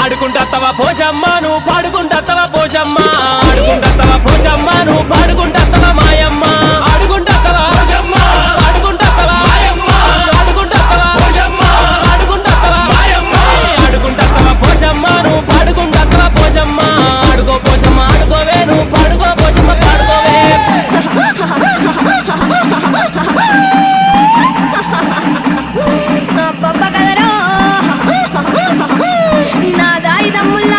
ఆడుకుంటత్తవా పోషమ్మ నువ్వు పాడుకుంటత్తవా పోషమ్మ ఆడుకుంటత్తవా పోషమ్మ నువ్వు పాడుకుంటత్తవా మాయమ్మ ఆడుకుంటత్తవా పోషమ్మ ఆడుకుంటత్తవా మాయమ్మ ఆడుకుంటత్తవా పోషమ్మ ఆడుకుంటత్తవా మాయమ్మ ఆడుకుంటత్తవా పోషమ్మ నువ్వు పాడుకుంటత్తవా పోషమ్మ ఆడుకో పోషమ్మ ఆడుకోవే నువ్వు పాడుకో పోషమ్మ పాడుకోవే పప్ప కదరో నా దాయి తమ్ముళ్ళ